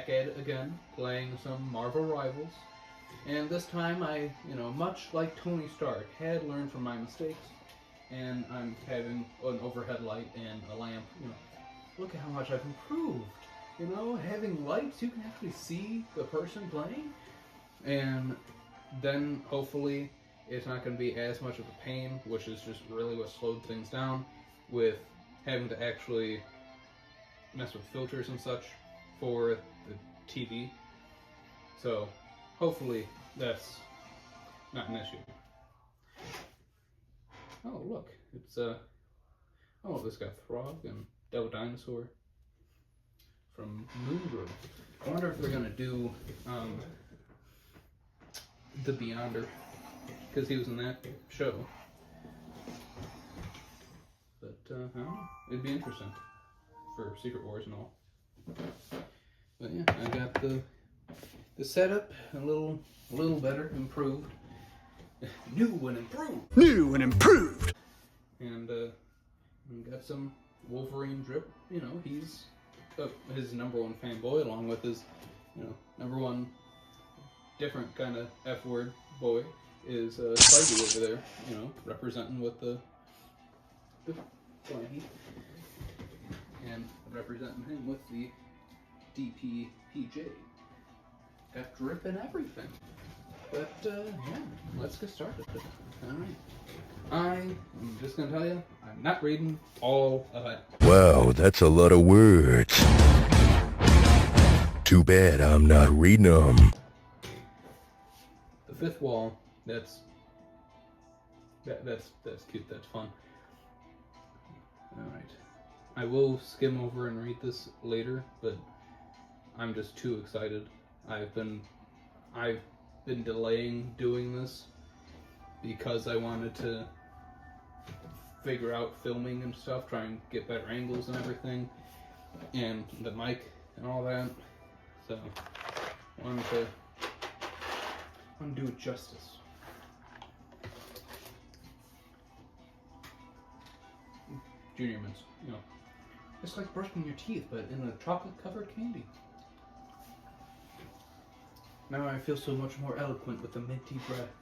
back at it again, playing some Marvel Rivals. And this time I, much like Tony Stark, had learned from my mistakes. And I'm having an overhead light and a lamp. Look at how much I've improved. Having lights, you can actually see the person playing. And then hopefully it's not going to be as much of a pain, which is just really what slowed things down, with having to actually mess with filters and such for the TV. So hopefully that's not an issue. Oh, look, it's this got Throg and Devil Dinosaur from Moongrove. I wonder if they're gonna do the Beyonder, because he was in that show. But I don't know, it'd be interesting for Secret Wars and all. But yeah, I got the setup a little better, improved. New and improved. New and improved. And got some Wolverine drip. He's his number one fanboy, along with his, number one different kind of F word boy is Spidey over there. Representing with the flanky, and representing him with the DPPJ. Got drip and everything. But, yeah, let's get started. Alright. I'm just gonna tell you, I'm not reading all of it. Wow, that's a lot of words. Too bad I'm not reading them. The fifth wall, that's cute, that's fun. Alright. I will skim over and read this later, but I'm just too excited. I've been delaying doing this because I wanted to figure out filming and stuff, try and get better angles and everything, and the mic and all that. So I wanted to do it justice. Junior mints, it's like brushing your teeth, but in a chocolate-covered candy. Now I feel so much more eloquent with the minty breath.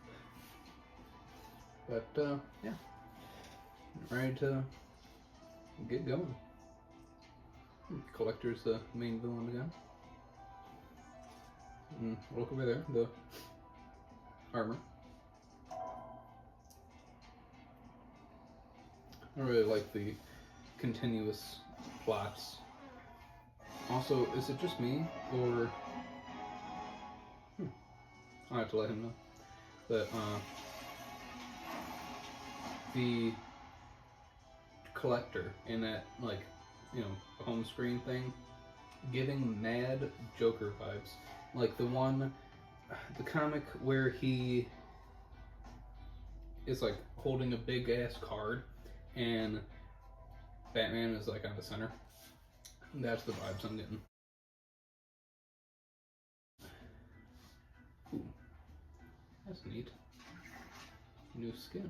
But, yeah. Ready to get going. Collector's the main villain again. And look over there, the armor. I really like the continuous plots. Also, is it just me, or... I'll have to let him know. But, the collector in that, home screen thing, giving mad Joker vibes. Like the comic where he is, holding a big ass card, and Batman is, on the center. That's the vibes I'm getting. Ooh. That's neat. New skin.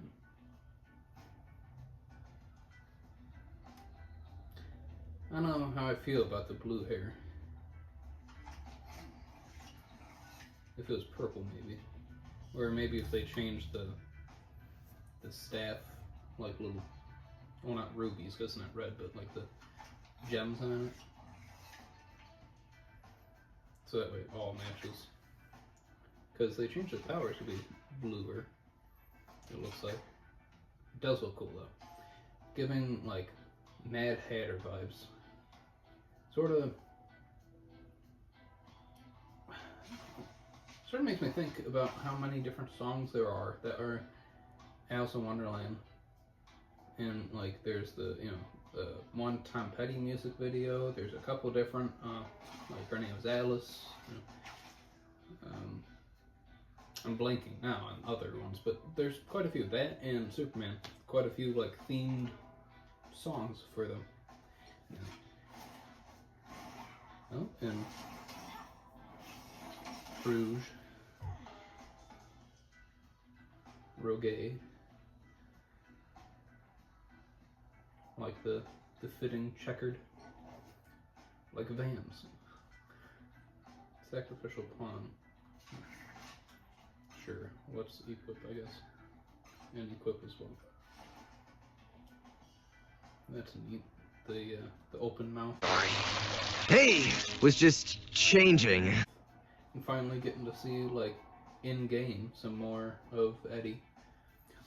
I don't know how I feel about the blue hair. If it was purple, maybe. Or maybe if they changed the staff, little, well, not rubies, because it's not red, but the gems on it. So that way it all matches. Because they changed the powers to be bluer, it looks like. It does look cool, though. Giving, Mad Hatter vibes. Sort of makes me think about how many different songs there are that are Alice in Wonderland. And, there's the one Tom Petty music video. There's a couple different, her name is Alice. I'm blanking now on other ones, but there's quite a few. That and Superman. Quite a few, themed songs for them. Yeah. Oh, and Rouge. Rogue. The fitting checkered, Vans. Sacrificial pawn. Sure. What's equip, I guess. And equip as well. That's neat. The open mouth. Hey, was just changing. And finally getting to see, like, in-game some more of Eddie.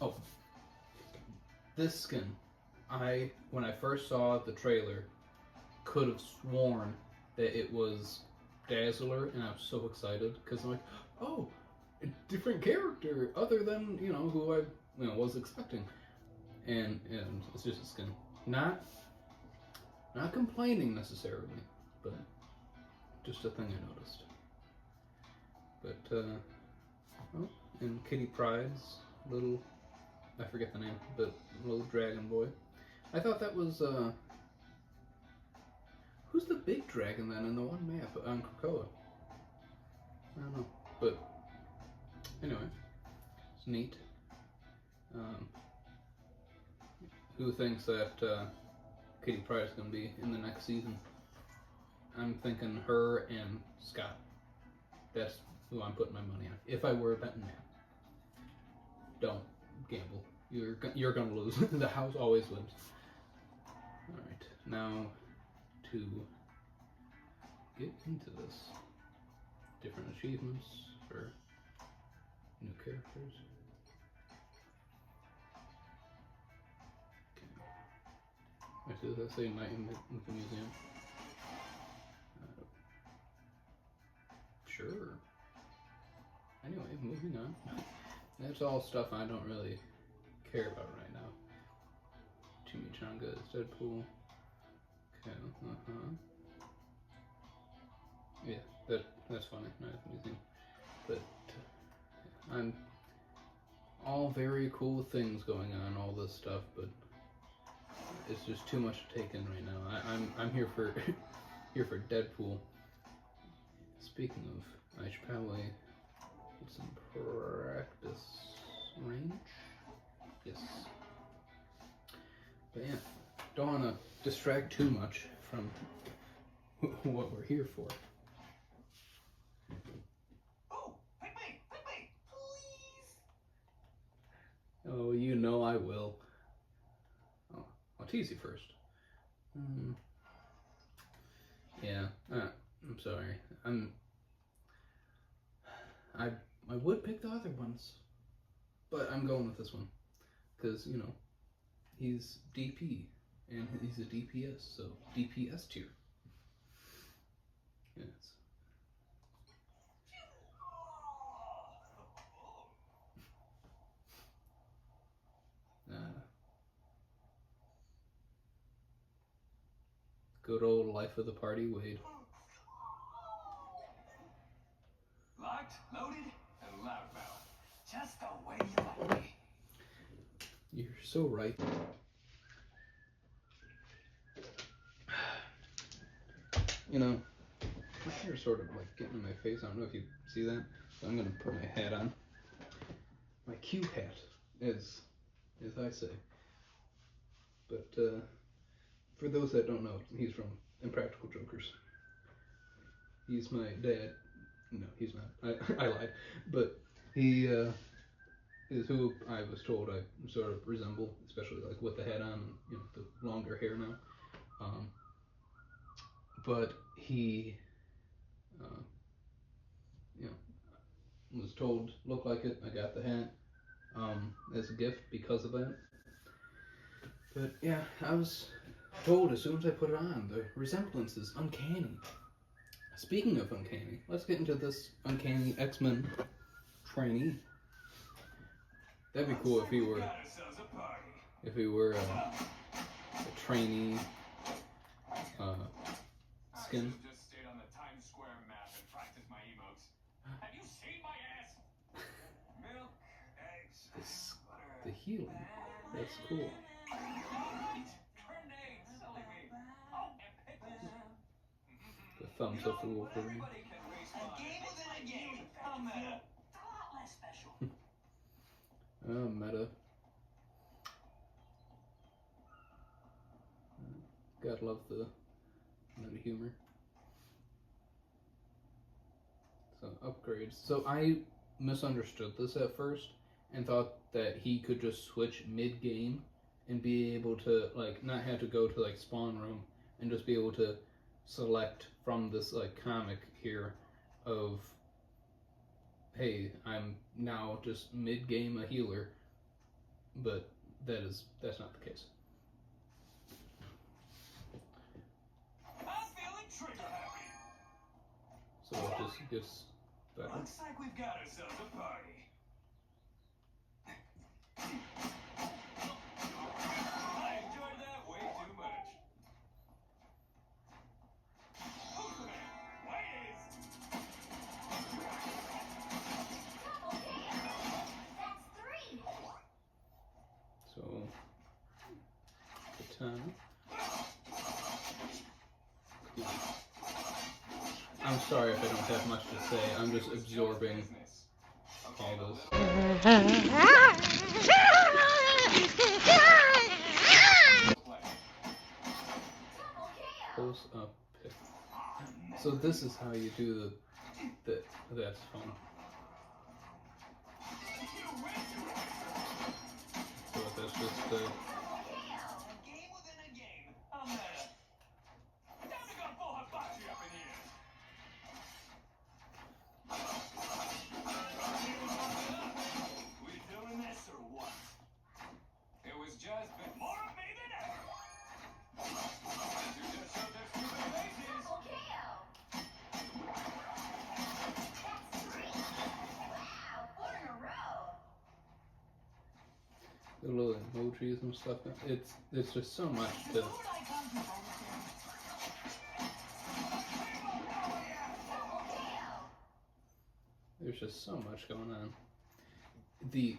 Oh. This skin. When I first saw the trailer, could have sworn that it was Dazzler, and I was so excited, because I'm like, oh, a different character, other than, who I, was expecting. And it's just a skin. Not complaining necessarily, but just a thing I noticed. But, oh, and Kitty Pryde's little, I forget the name, but little dragon boy. I thought that was, who's the big dragon then in the one map on Krakoa? I don't know, but anyway, it's neat. Who thinks that Kitty Pryde is going to be in the next season? I'm thinking her and Scott. That's who I'm putting my money on. If I were a betting man. Don't gamble. You're going to lose. The house always wins. Alright, now to get into this. Different achievements for new characters. Wait, does that say Night in the Museum? Sure. Anyway, moving on. That's all stuff I don't really care about right now. Chimichanga is Deadpool. Okay, Yeah, that's funny. Night in the Museum. But I'm all very cool things going on, all this stuff, but it's just too much to take in right now. I'm here for here for Deadpool. Speaking of, I should probably get some practice range. Yes. But yeah, don't want to distract too much from what we're here for. Oh, pick me, please. Oh, you know I will. Oh, I'll tease you first. Yeah, I'm sorry. I would pick the other ones, but I'm going with this one because he's DP and he's a DPS, so DPS tier. Yes. Good old life of the party, Wade. Locked, loaded, and loudmouth. Just the way you like me. You're so right. My hair's sort of like getting in my face. I don't know if you see that. So I'm gonna put my hat on. My Q hat, as I say. But for those that don't know, he's from Impractical Jokers. He's my dad. No, he's not. I lied. But he is who I was told I sort of resemble, especially like with the hat on, and the longer hair now. But he, was told look like it. I got the hat as a gift because of that. But yeah, I was told as soon as I put it on, the resemblance is uncanny. Speaking of uncanny, let's get into this uncanny X-Men trainee. That'd be cool if he were a trainee skin. Just stayed on the Times Square map and practiced my emotes. Have you seen my ass? Milk, eggs, butter. The healing. That's cool. Grenades, silly me. Oh, and pickles. The thumbs up for Wolverine. Everybody can respawn. A game within a game. A meta. It's a lot less special. Meta. Gotta love the meta humor. upgrades. So I misunderstood this at first and thought that he could just switch mid-game and be able to, like, not have to go to, like, spawn room and just be able to select from this, like, comic here of, hey, I'm now just mid-game a healer, but that's not the case. I'm feeling trigger happy. So it just gets better. Looks like we've got ourselves a party. I enjoyed that way too much. Who's the man? Ladies! That's 3. So, katana. I'm sorry if I don't have much to say. I'm just absorbing all this. Close up pick. So this is how you do that's fun. So that's just the. A game within a game. I'm mad. Time to go full hibachi up in here. We doing this or what? It was just been more of me than ever. You just showed their stupid faces. Double kill. That's 3. Wow, 4 in a row. The little emojis and stuff. It's just so much to. Double kill. There's just so much going on. The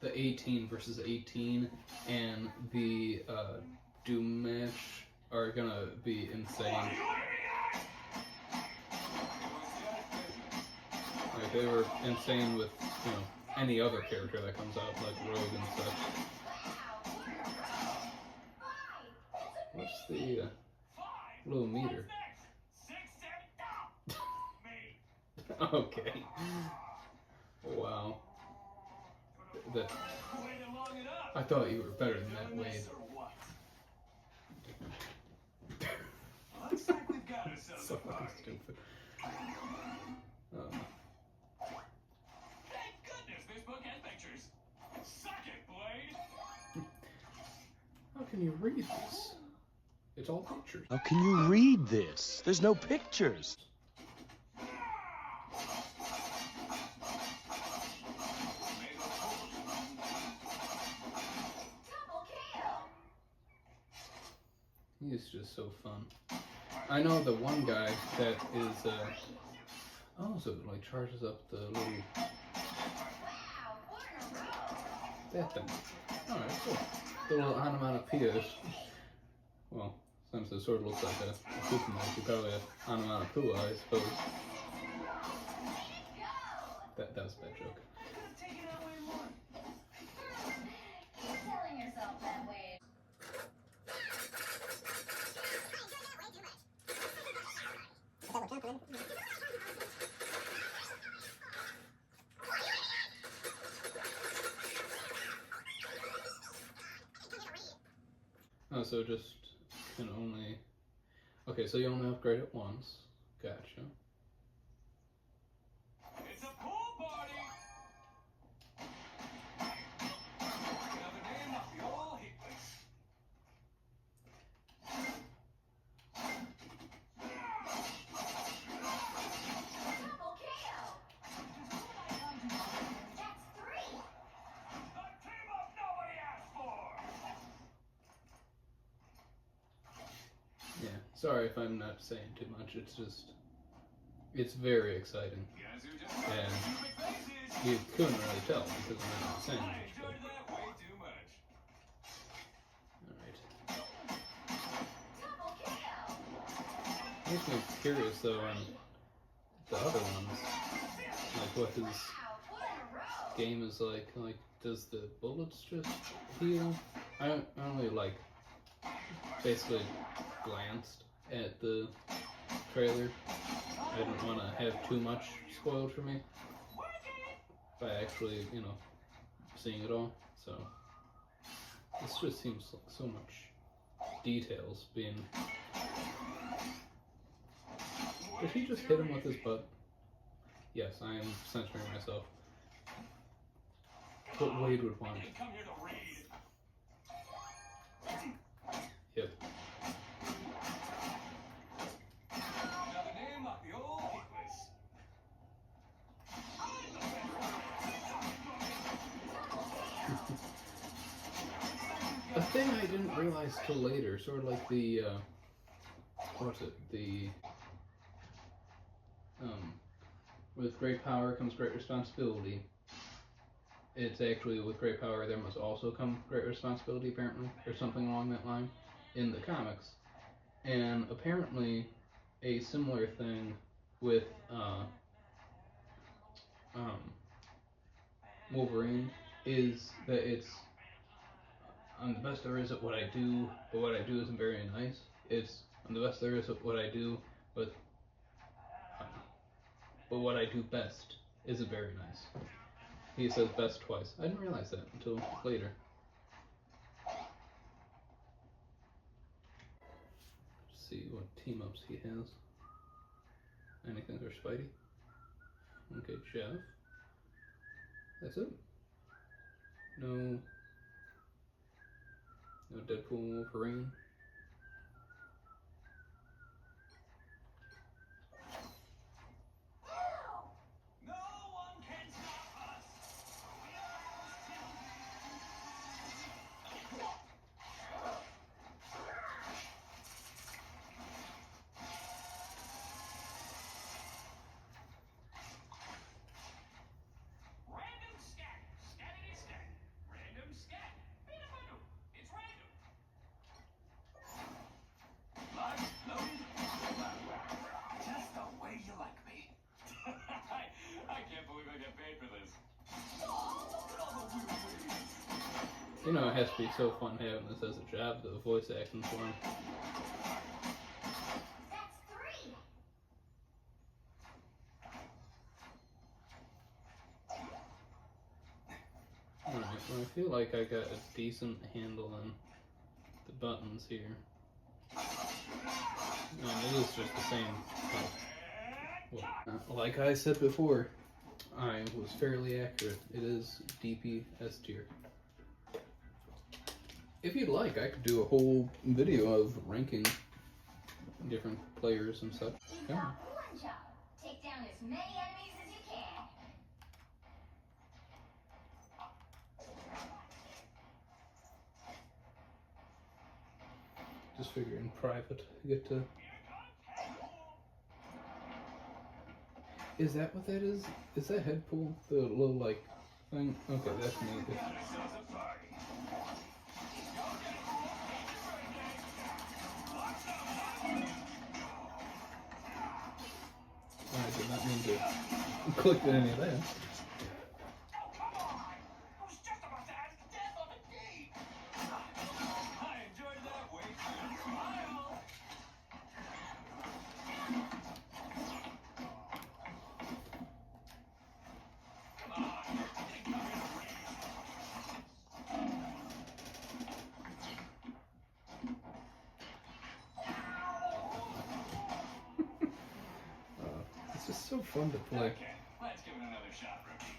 18 versus 18 and the Doom match are gonna be insane. Like they were insane with any other character that comes out, like Rogue and such. Wow, 4 in a row. 5. What's the little meter? Okay. Wow. That. I thought you were better than that, Wade. Looks like we've got ourselves So a fucking party. stupid. Thank goodness this book has pictures. Suck it, Blade. How can you read this? It's all pictures. How can you read this? There's no pictures. Double kill. He's just so fun. I know the one guy that is so it like charges up the little Wow, 4 in a row. that thing. Alright, cool. The little onomatopoeias. Well, since the sword looks like a poop emoji, probably an onomatopoeia, I suppose. That was a bad joke. Keep telling yourself that way. Oh, so just can only. Okay, so you only upgrade it once. Gotcha. It's a pool party. Another name off the old hit list. Double kill. That's 3. The team up nobody asked for. Yeah, sorry if I'm not saying too much. It's very exciting. Guys who just And stupid faces. you couldn't really tell because I'm not saying I much. enjoyed that way too much. Alright. Double kill. Makes me curious though on the other ones. Like what his Wow, 4 in a row. game is like. Like, does the bullets just heal? I only like basically glanced at the trailer. I didn't want to have too much spoiled for me by actually, you know, seeing it all. So this just seems like so much details being. Did he just hit him with his butt? Yes, I am censoring myself. But Wade would want. Come here to read. Yep. Now the name like the old English. A thing I didn't realize till later, sort of like the, what's it, with great power comes great responsibility. It's actually, with great power there must also come great responsibility, apparently, or something along that line, in the comics. And apparently, a similar thing with, Wolverine is that it's, I'm the best there is at what I do, but what I do isn't very nice. It's, I'm the best there is at what I do, but what I do best isn't very nice. He says best twice. I didn't realize that until later. Let's see what team ups he has. Anything for Spidey? Okay, Jeff. That's it. No Deadpool, Wolverine. No one can stop us. Random scat. Scattity scat. Random scat. Bida-boo. It's random. Live loaded. Just the way you like me. I can't believe I get paid for this. You know, it has to be so fun having this as a job, the voice acting for him. That's 3. Alright, well, I feel like I got a decent handle on the buttons here. It is just the same. Well, like I said before, I was fairly accurate. It is DPS tier. If you'd like, I could do a whole video of ranking different players and such. You've Yeah. got one job. Take down as many enemies as you can. Just figure in private, get to. Is that what that is? Is that Deadpool? The little like thing? Okay, that's me. I did not mean to click any of that. Oh, come on! I was just about to ask Death on the game! I enjoyed that way too. Smile! Come on! It's just so fun to play. Okay, let's give it another shot, rookie.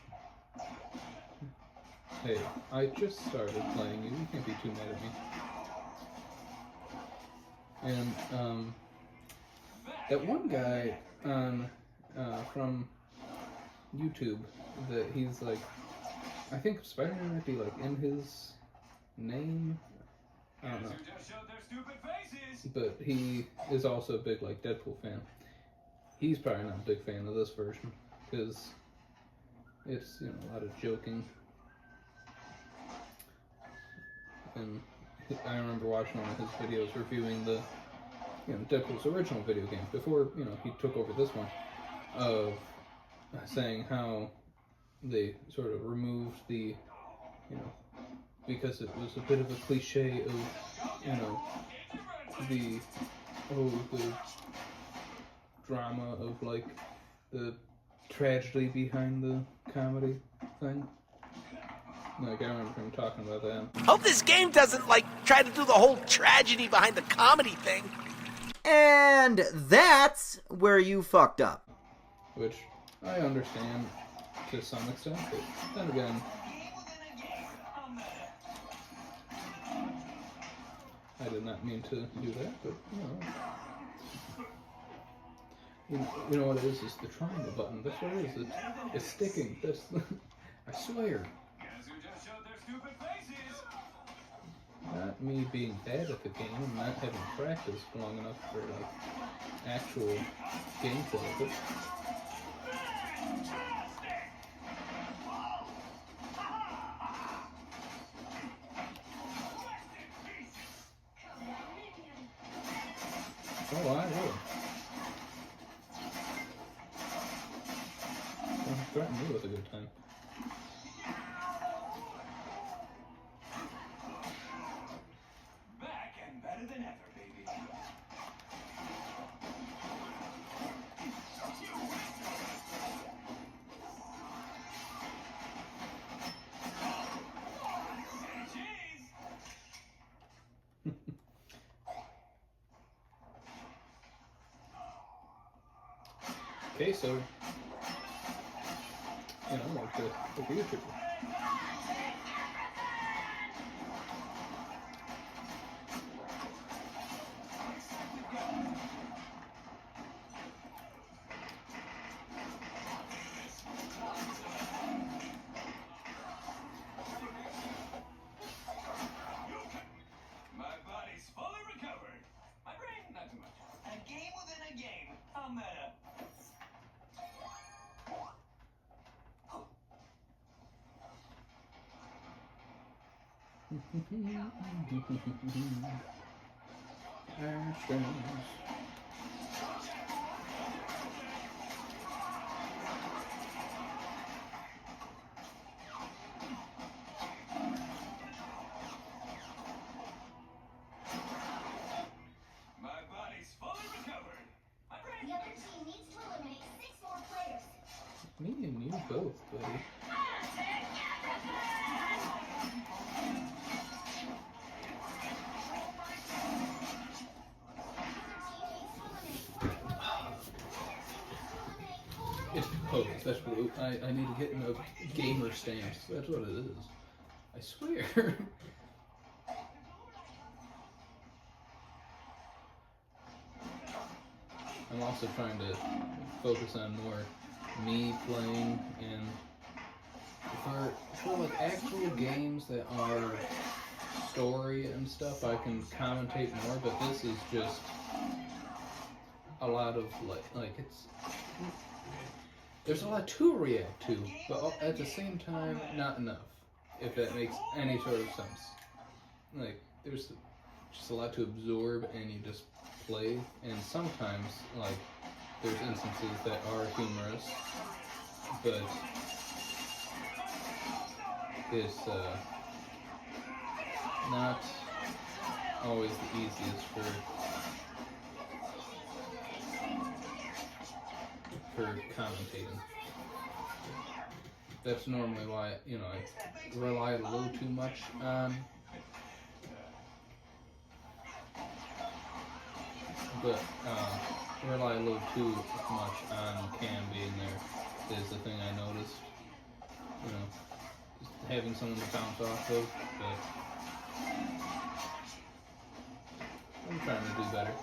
Hey, I just started playing you. You can't be too mad at me. And that one guy on from YouTube that he's like, I think Spider-Man might be like in his name. I don't know. Who just showed their stupid faces? But he is also a big like Deadpool fan. He's probably not a big fan of this version because it's, you know, a lot of joking. And I remember watching one of his videos reviewing the, you know, Deadpool's original video game before, you know, he took over this one, of saying how they sort of removed the, you know, because it was a bit of a cliche of, you know, the drama of like the tragedy behind the comedy thing. Like I remember him talking about that. Hope this game doesn't, like, try to do the whole tragedy behind the comedy thing. And that's where you fucked up. Which I understand to some extent, but then again, I did not mean to do that, but you know what it is the triangle button. That's what it is. It's sticking. That's I swear. Guess who just showed their stupid faces? Not me being bad at the game and not having practiced long enough for like actual gameplay of it. Oh, I will. Don't threaten me with a good time. Back and better than ever, baby. Cheese! Okay, so like the Beer Trooper. My body's fully recovered. My brain, not too much. A game within a game. How meta. My body's fully recovered. My brain. The other team needs to eliminate 6 more players. Me and you both, buddy. It's pose, that's what I need to get in a gamer stance. That's what it is. I swear. I'm also trying to focus on more me playing and for like actual games that are story and stuff I can commentate more, but this is just a lot of like it's there's a lot to react to, but at the same time not enough, if that makes any sort of sense. Like there's just a lot to absorb and you just play, and sometimes like there's instances that are humorous, but it's not always the easiest for commentating. That's normally why I rely a little too much on rely a little too much on Cam being there is the thing I noticed. Just having someone to bounce off of, but I'm trying to do better.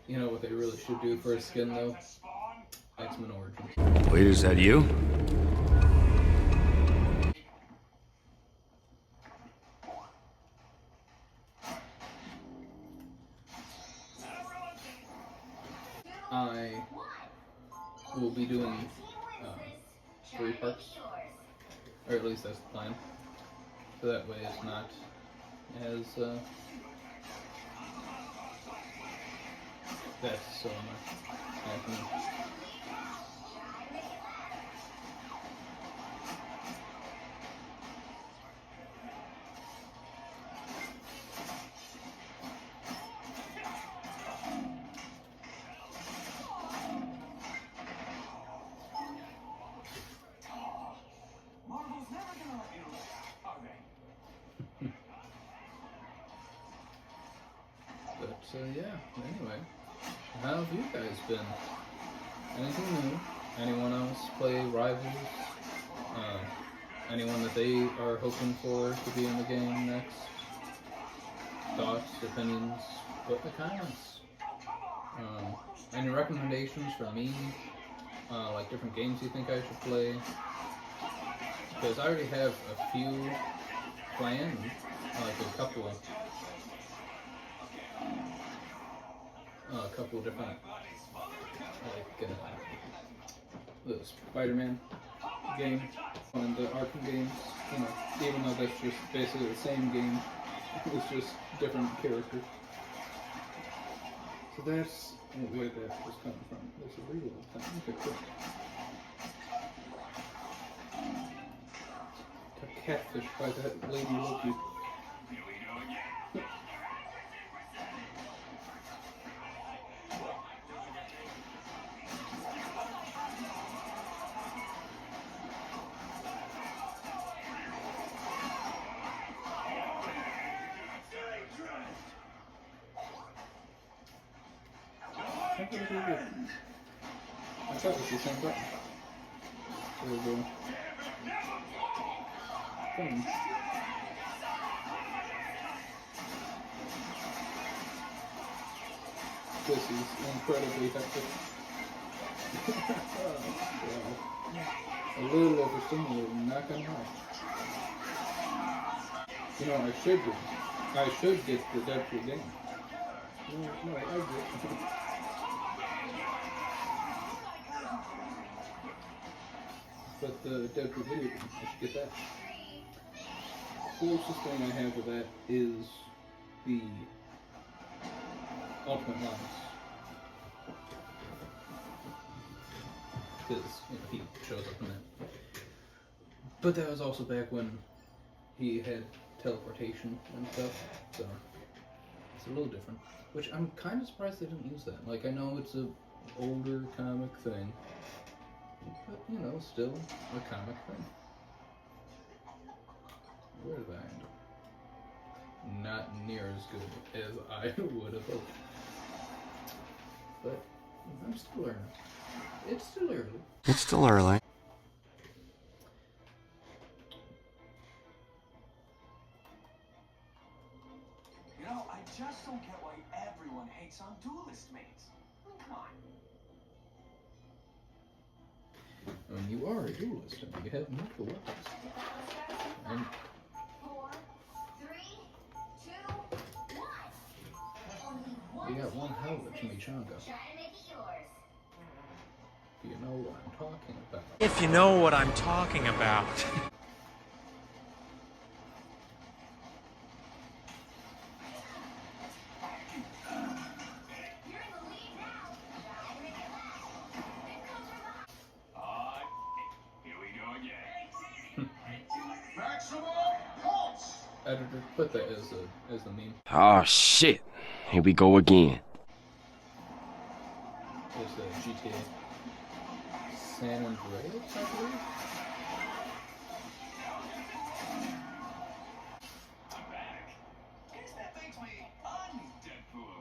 You know what they really should do for a skin though? X-Men Origins. Wait, is that you? I will be doing 3 parts, or at least that's the plan. So that way it's not as that's so much happening. So yeah, anyway, how have you guys been? Anything new? Anyone else play Rivals? Anyone that they are hoping for to be in the game next? Thoughts, opinions, put in the comments. Any recommendations for me? Like different games you think I should play? Because I already have a few planned, like a couple of different, like the Spider-Man game and the Arkham games. You know, even though that's just basically the same game, it's just different characters. So that's where that was coming from. There's a real thing. Okay, cool. Got catfish by that lady Loki. I thought it was the same button. There we go. Thing. This is incredibly hectic. Oh, wow. A little overstimulating, not gonna lie. You know, I should get the Deadpool game. No, I get. But the Deadpool video game, I should get that. The closest thing I have to that is the Ultimate Lines. Because, you know, he shows up in that. But that was also back when he had teleportation and stuff, so it's a little different. Which I'm kind of surprised they didn't use that. Like, I know it's a older comic thing, but, you know, still a comic thing. Where did I end up? Not near as good as I would have hoped. But I'm still learning. It's still early. It's still early. You know, I just don't get why everyone hates on duelist mates. Come on. I mean, you are a duelist, and you have multiple weapons. And 4, 3, 2, 1. you got one hell of a chimichanga. Try to make it yours. Do you know what I'm talking about? If you know what I'm talking about. You're in the lead now. Try to make it last. It comes from behind. Here we go again. Maximum pulse! Editor, put that as the meme. Oh shit. Here we go again. As the GTA San Andreas, I believe. I'm back. Guess that makes me I'm Deadpool.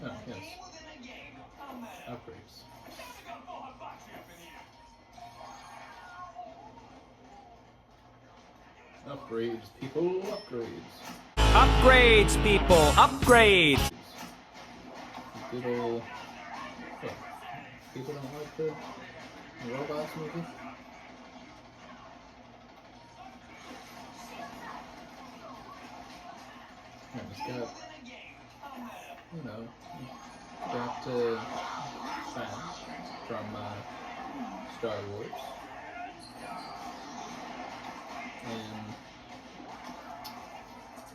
Oh, yes. Game within a game. I'm meta. Upgrades. I got a full hibachi up in here. Upgrades, people, upgrades. Upgrades, people, upgrades. Good old. What? People don't like the robots movie? Yeah, it's got, you know, got fans from Star Wars. And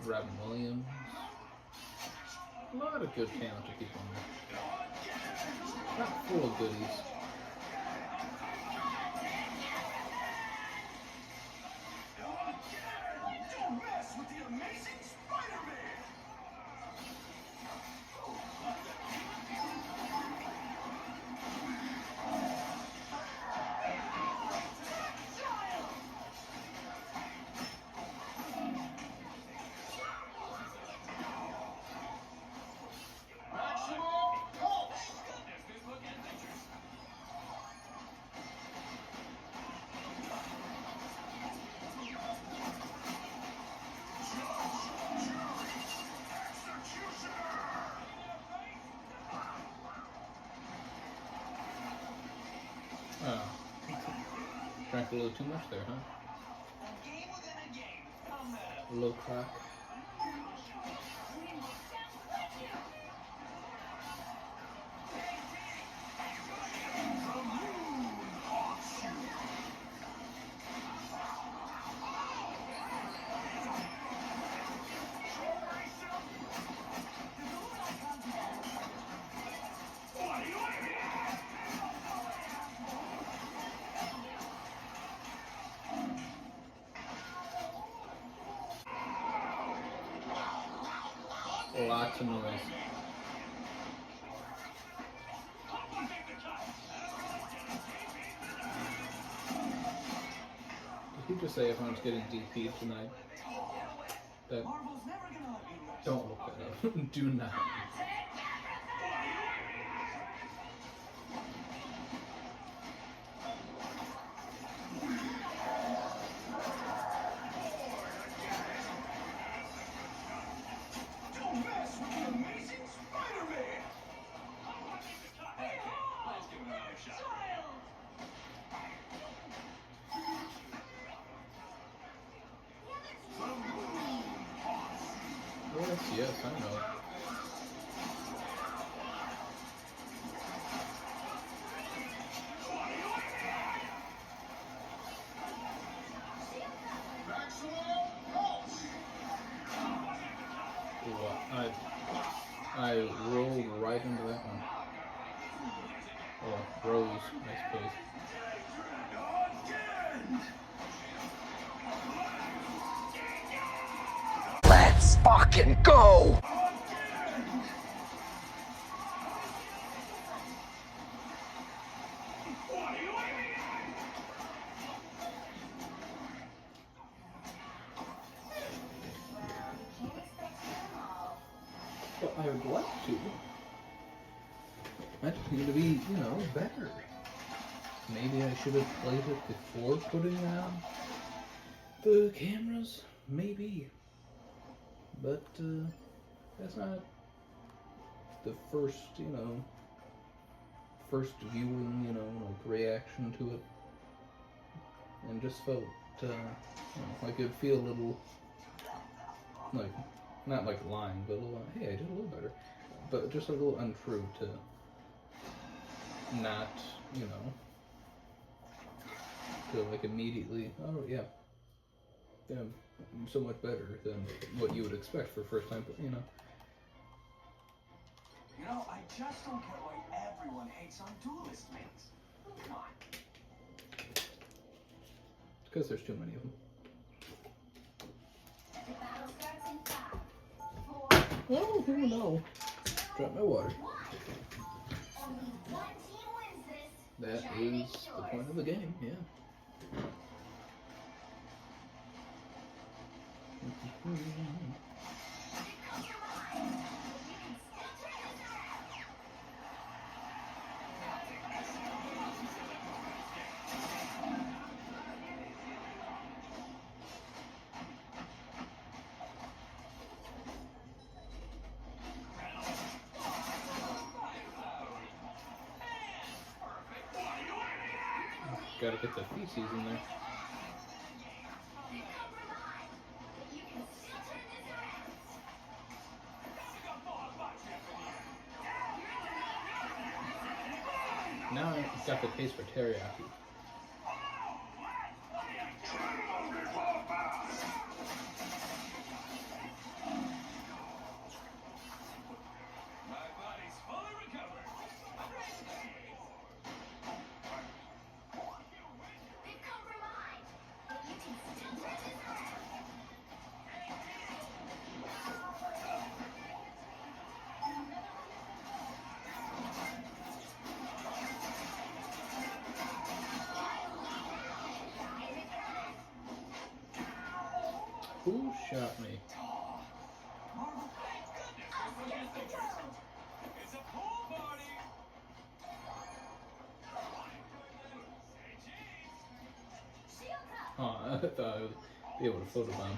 Robin Williams. A lot of good talented people in there. Not full of goodies. Don't mess with the amazing Spider-Man! Oh. Drank a little too much there, huh? A game within a game. Come A little crack. Lots of noise. Did he just say everyone's getting DP'd tonight? That, Marvel's never gonna let me rest. don't look that up. Do not. Don't mess with the amazing Spider-Man! Okay, let's give it another shot. Yes, I know. Ooh, I rolled right into that one. Or rose, I suppose. Let's fucking go! Well, I would like to. I just need to be, better. Maybe I should have played it before putting on the cameras. Maybe. But, that's not the first, first viewing, reaction to it. And just felt, like it'd feel a little, like, not like lying, but a little, hey, I did a little better. But just a little untrue to not, to like immediately, oh yeah, I'm so much better than what you would expect for first time, You know, I just don't get why everyone hates on duelist mates. Come on. It's because there's too many of them. The battle starts in 5, 4, Oh, no. Drop my water. 1. Only one team wins this. That Giant is the yours. point of the game, yeah. Gotta get the feces in there. Now I've got the taste for teriyaki. My body's fully recovered. They've come from behind, but you can still turn this around. Who shot me? Marvel, thank goodness we're looking at the It's a pool party. Say cheese. Shield up. Oh, I thought I would be able to photobomb.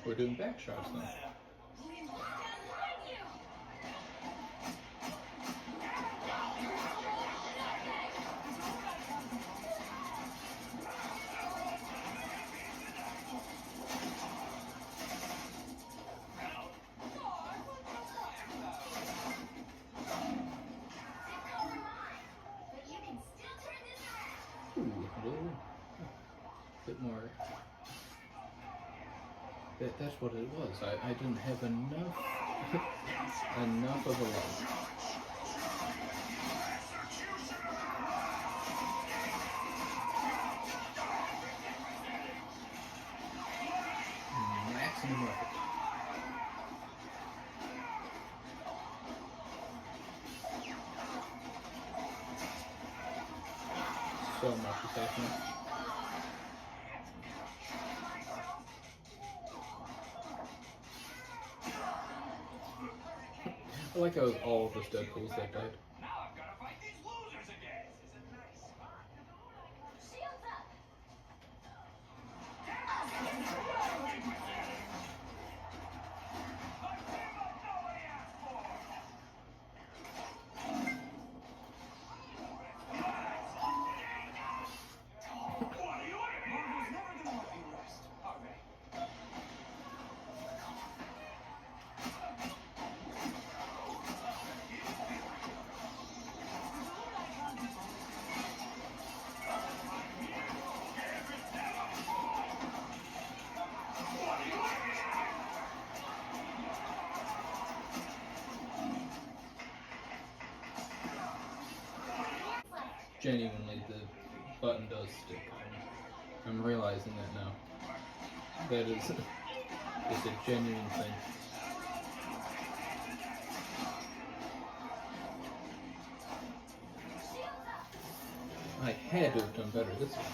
We're doing back shots now. Ooh, a little bit more. That's what it was. I didn't have enough enough of a leg. Maximum effort. So much is happening. I like how all of us Deadpools that died. Now I've got to fight these losers again. This is a nice spot. Shields up. Marvel's never gonna let me rest, are they? Genuinely, the button does stick. I'm realizing that now. That is a genuine thing. I had to have done better this one.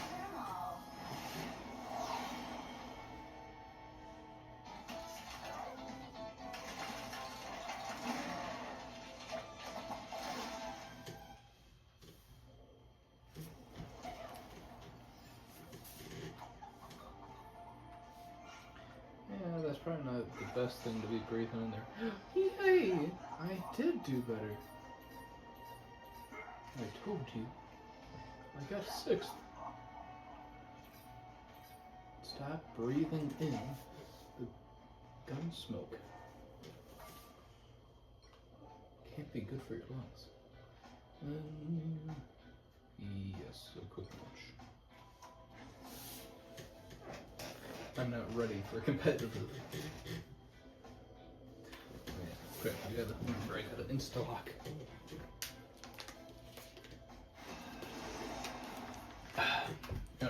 Yeah, that's probably not the best thing to be breathing in there. Yay! I did do better. I told you. I got 6th. Stop breathing in the gun smoke. Can't be good for your lungs. Yes, a quick lunch. I'm not ready for competitive. Man, crap, I gotta remember, I gotta insta-lock. Oh,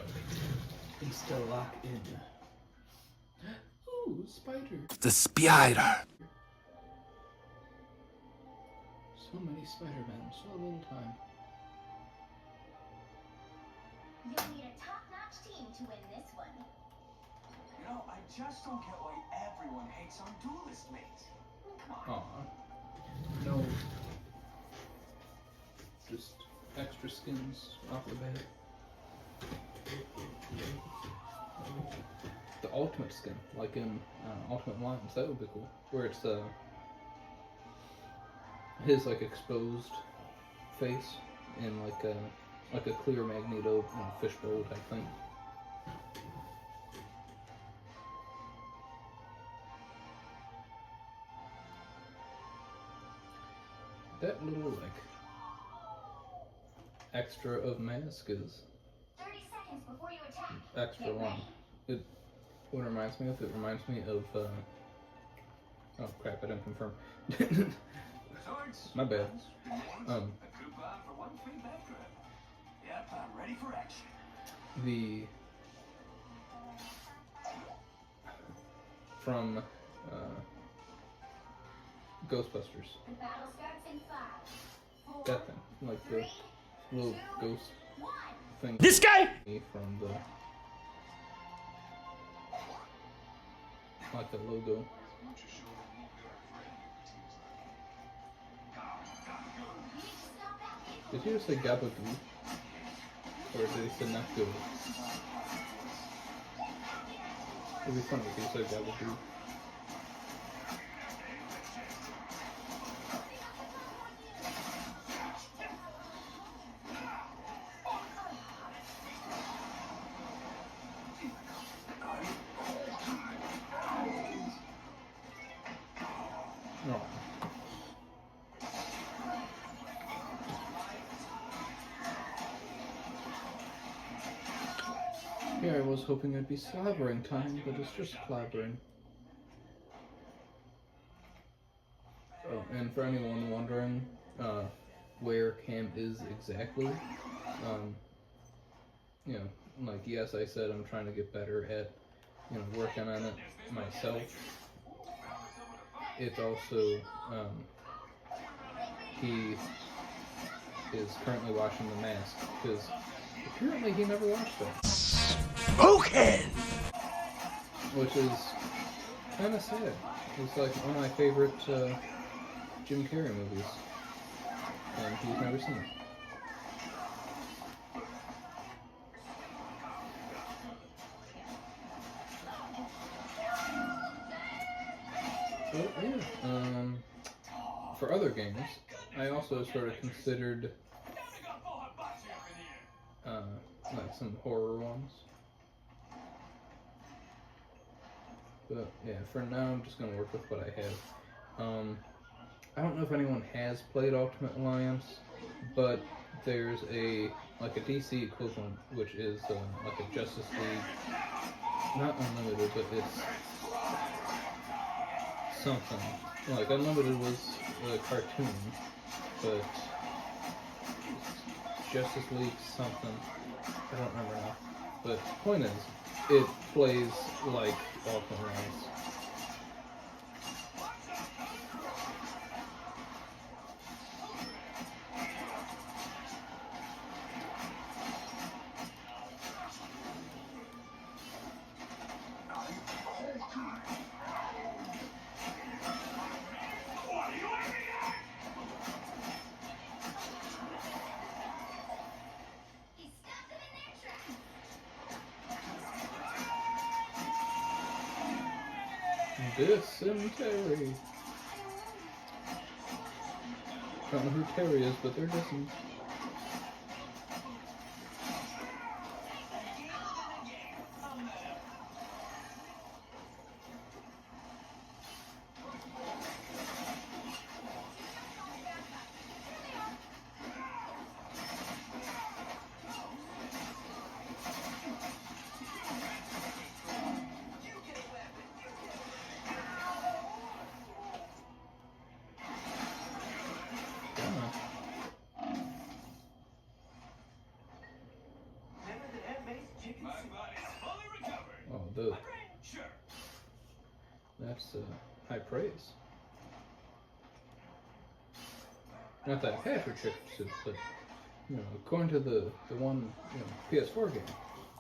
insta-lock in. Ooh, spider. The spider. So many Spider-Men, so little time. You'll need a top-notch team to win this one. You know, I just don't get why everyone hates on duelist mates. Come on. Aw. No. Just extra skins off the bat. The ultimate skin, like in Ultimate Lines, that would be cool. Where it's his like exposed face and like a clear Magneto fishbowl type thing. That little like extra of mask is 30 seconds before you attack. extra Get long. ready. What it reminds me of? It reminds me of oh crap! I didn't confirm. Swords, My bad. guns, grenades, Um. a coupon for one free back grab. Yep, I'm ready for action. The from Ghostbusters. The battle starts in 5, 4, That thing, like the 3, little 2, ghost 1. thing. This guy? From the like the logo. Did he just say Gabagoo? Or did he say not good? It'd be funny if he said Gabagoo. There, I was hoping it'd be slobbering time, but it's just slobbering. Oh, and for anyone wondering where Cam is exactly, you know, like, yes, I said I'm trying to get better at, you know, working on it myself. It's also, he is currently watching The Mask, because apparently he never watched it. Smokehead! Which is kind of sad. It's like one of my favorite Jim Carrey movies, and he's never seen it. But yeah, for other games, I also sort of considered like some horror ones. But yeah, for now I'm just gonna work with what I have. I don't know if anyone has played Ultimate Alliance, but there's a DC equivalent, which is like a Justice League, not Unlimited, but it's something. Like Unlimited was a cartoon, but Justice League something. I don't remember now. But the point is, it plays like Ultimate Alliance. He stopped them in their tracks. Dysentery. Don't know who Terry is, but they're dissing. My body's fully recovered. Oh, dude. Sure. That's high praise. Not that I had for chicken soup, but you know, according to the one PS4 game,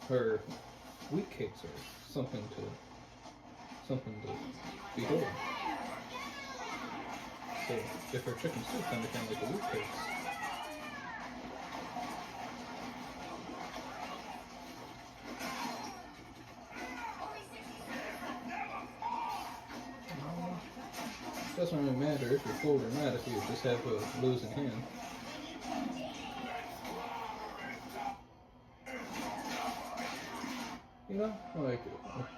her wheat cakes are something to behold. So if her chicken soup's anything like the wheat cakes. Doesn't really matter if you're full or not if you just have a losing hand. You know, like,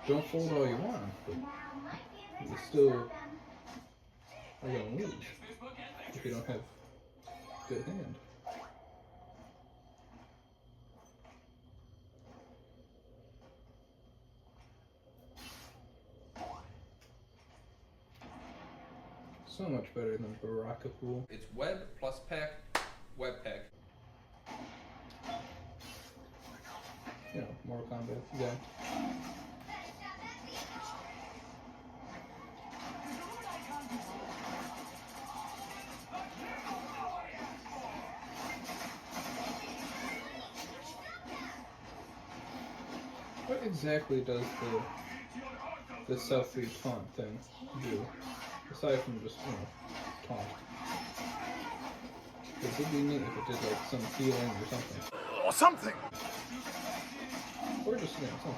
don't fold all you want, but you still are gonna lose if you don't have good hand. So much better than Baraka Pool. It's web plus pack, web pack. You know, Mortal Kombat guy. What exactly does the self-read taunt thing do? Aside from just, taunt. Because it'd be neat if it did like some healing or something. Or something! Or just, something.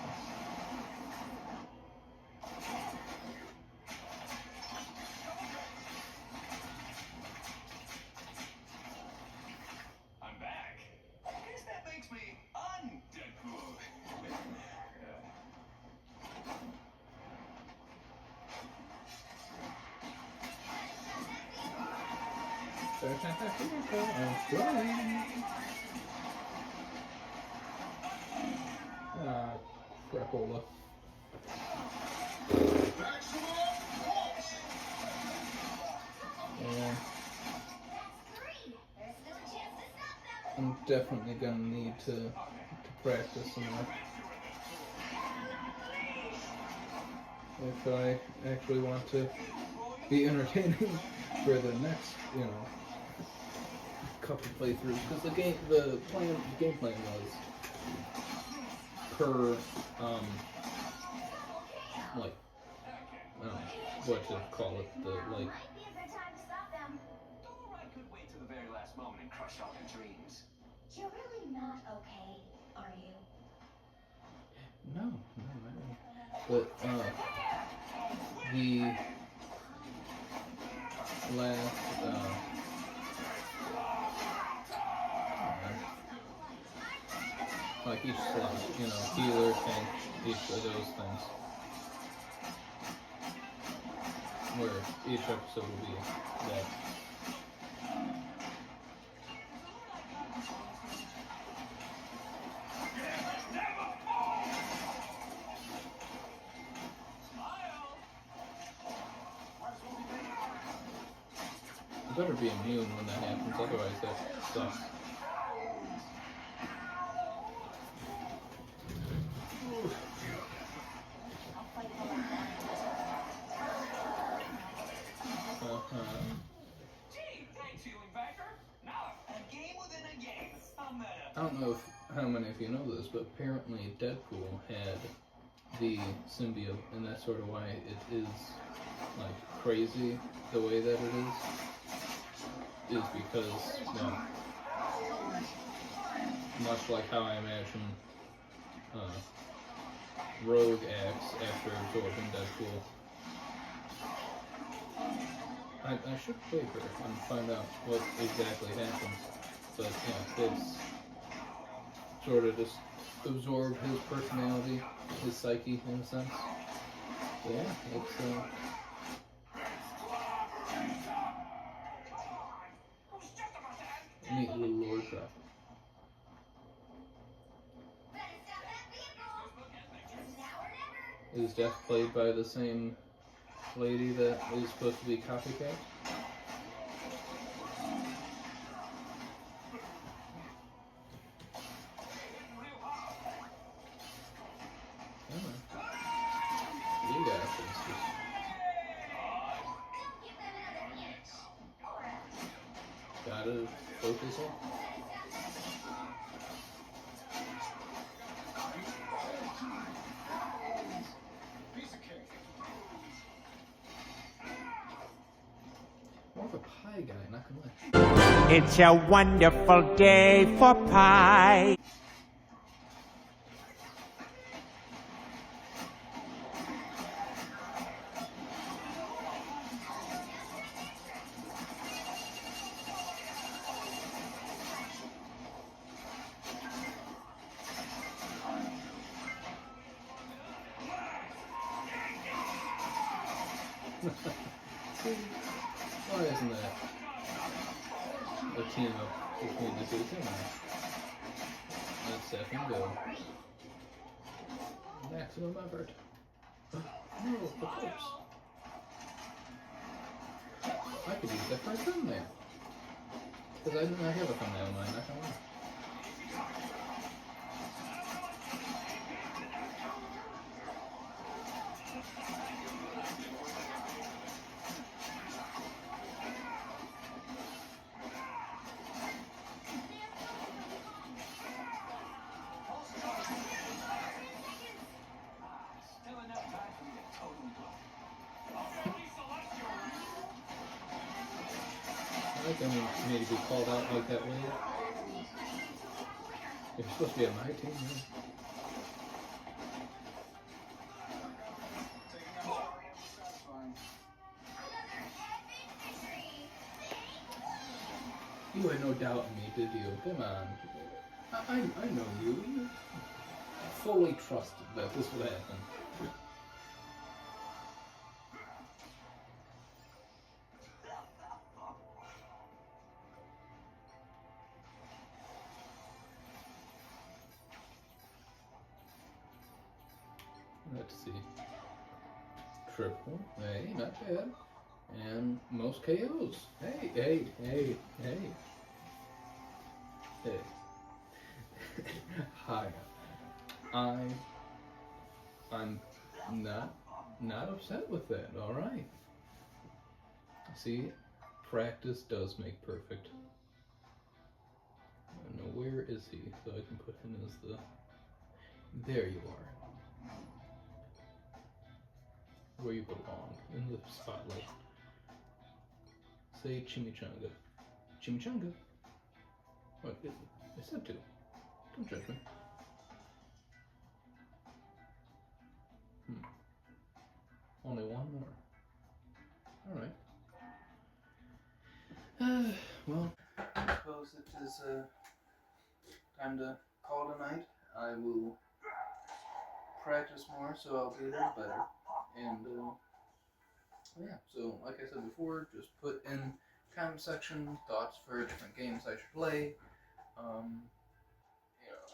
I'm back. I guess that makes me un-Deadpool. I'm flying. crapola. Yeah. I'm definitely gonna need to practice some more if I actually want to be entertaining for the next, couple playthroughs. Because the game plan was per, like, I don't know what to call it, like, I could wait till the very last moment and crush all your dreams. You're really not okay, are you? no, but, the last, like each slot, healer, tank, each of those things. Where each episode will be that. You better be immune when that happens, otherwise that sucks. Gee, thanks, healing backer. Now, a game within a game. I'm meta. I don't know how many of you know this, but apparently Deadpool had the symbiote, and that's sort of why it is like crazy the way that it is because, much like how I imagine Rogue acts after absorbing Deadpool. I should play her and find out what exactly happens, but it's sort of just absorb his personality, his psyche in a sense. So yeah, it's neat little lore drop. Is Death played by the same lady that is supposed to be Copycat? You got this. Gotta focus on. More of a pie guy, not gonna lie. It's a wonderful day for pie. Why isn't that a team up between the two? Come on. Let's second go. Maximum effort. No, the corpse. I could use that for a thumbnail. Because I do not have a thumbnail in mind, not gonna lie. Still enough time for me to totally blow. I like I need to be called out like that later. You're supposed to be on my team, man. You had no doubt in me, did you? Come on. I know you. You fully trusted that this would happen. let's see. Triple. Hey, not bad. And most KOs. Hey, hey, hey, hey. Hey. Hi. I'm not upset with that, alright. See, practice does make perfect. I don't know, where is he? So I can put him as the... There you are. Where you belong, in the spotlight. Say chimichanga. Chimichanga? What is it? I said to. Don't judge me. Only one more. Alright. Well, I suppose it is time to call it a night. I will practice more so I'll be a little better. And yeah, so like I said before, just put in comment section thoughts for different games I should play. You know, just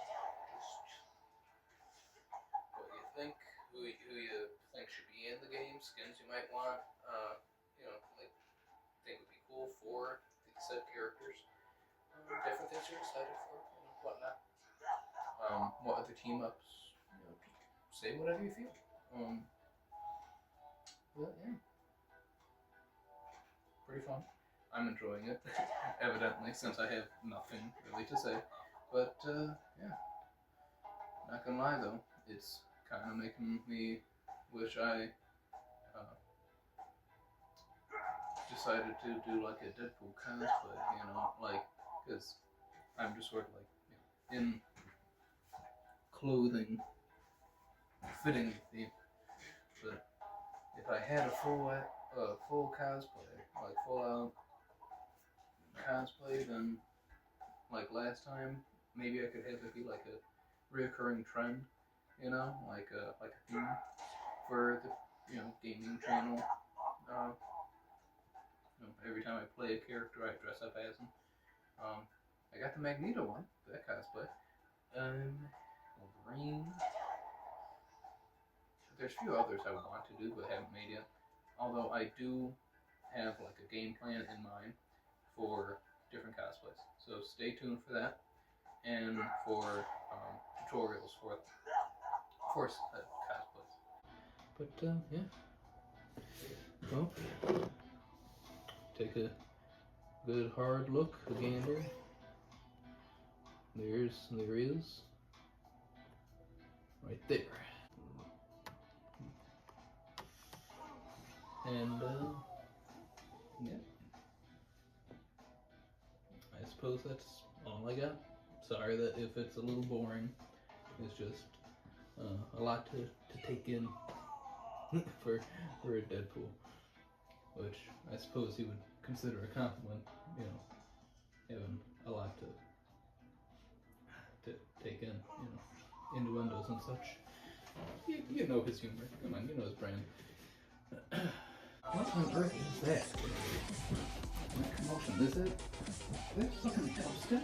what you think, who you think should be in the game, skins you might want, you know, like think would be cool for these set characters, different things you're excited for, and whatnot. What other team ups, you know, say whatever you feel. But yeah, pretty fun. I'm enjoying it, evidently, since I have nothing really to say. But yeah, not gonna lie though, it's kind of making me wish I decided to do like a Deadpool cosplay, you know, like, because I'm just sort of like, you know, in clothing fitting the theme. But if I had a full cosplay, like full out cosplay, then like last time, maybe I could have it be like a reoccurring trend, you know, like a theme for the, you know, gaming channel. You know, every time I play a character, I dress up as him. I got the Magneto one, that cosplay. Wolverine. There's a few others I want to do but haven't made yet. Although I do have like a game plan in mind for different cosplays. So stay tuned for that, and for tutorials for cosplays. But yeah. Well, take a good hard look, a gander. There is. Right there. And yeah. I suppose that's all I got. Sorry that if it's a little boring. It's just a lot to take in for a Deadpool, which I suppose he would consider a compliment, you know, having a lot to take in, you know, innuendos and such. You know his humor. Come on, you know his brand. What on earth is that? What commotion is it? That's fucking dubstep?